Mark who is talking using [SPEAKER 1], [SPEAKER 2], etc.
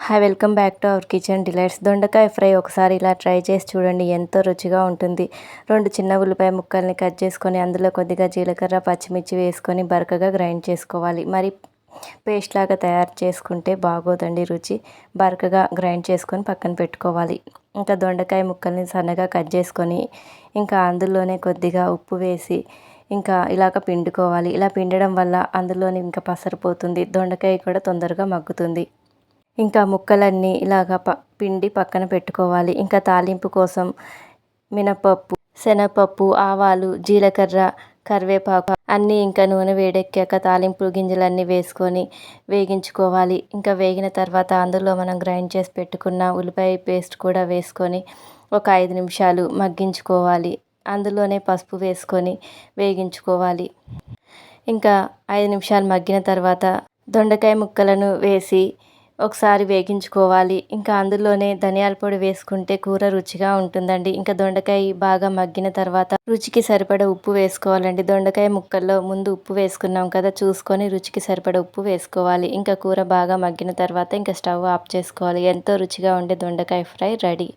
[SPEAKER 1] Hi, welcome back to our kitchen delights. దొండకాయ fry ఒకసారి ఇలా ట్రై చేసి చూడండి, ఎంతో రుచిగా ఉంటుంది. 2 చిన్న ఉల్లిపాయ ముక్కల్ని కట్ చేసుకొని అందులో కొద్దిగా జీలకర్ర, పచ్చిమిర్చి వేసుకొని బరకగా గ్రైండ్ చేసుకోవాలి. మరి పేస్ట్ లాగా తయారు చేసుకుంటే బాగోదండి రుచి. బరకగా గ్రైండ్ చేసుకొని పక్కన పెట్టుకోవాలి. ఇంకా దొండకాయ ముక్కల్ని సన్నగా కట్ చేసుకొని ఇంకా అందులోనే కొద్దిగా ఉప్పు వేసి ఇంకా ఇలాగ పిండుకోవాలి. ఇలా పిండడం వల్ల అందులోని ఇంకా పసరు పోతుంది, దొండకాయ కూడా తొందరగా మగ్గుతుంది. ఇంకా ముక్కలన్నీ ఇలాగ పిండి పక్కన పెట్టుకోవాలి. ఇంకా తాలింపు కోసం మినపప్పు, శనగపప్పు, ఆవాలు, జీలకర్ర, కరివేపాకు అన్నీ ఇంకా నూనె వేడెక్కాక తాలింపు గింజలన్నీ వేసుకొని వేగించుకోవాలి. ఇంకా వేగిన తర్వాత అందులో మనం గ్రైండ్ చేసి పెట్టుకున్న ఉల్లిపాయ పేస్ట్ కూడా వేసుకొని ఒక 5 నిమిషాలు మగ్గించుకోవాలి. అందులోనే పసుపు వేసుకొని వేగించుకోవాలి. ఇంకా 5 నిమిషాలు మగ్గిన తర్వాత దొండకాయ ముక్కలను వేసి ఒకసారి వేగించుకోవాలి. ఇంకా అందులోనే ధనియాల పొడి వేసుకుంటే కూర రుచిగా ఉంటుందండి. ఇంకా దొండకాయ బాగా మగ్గిన తర్వాత రుచికి సరిపడా ఉప్పు వేసుకోవాలండి. దొండకాయ ముక్కల్లో ముందు ఉప్పు వేసుకున్నాం కదా, చూసుకొని రుచికి సరిపడా ఉప్పు వేసుకోవాలి. ఇంకా కూర బాగా మగ్గిన తర్వాత ఇంకా స్టవ్ ఆఫ్ చేసుకోవాలి. ఎంతో రుచిగా ఉండే దొండకాయ ఫ్రై రెడీ.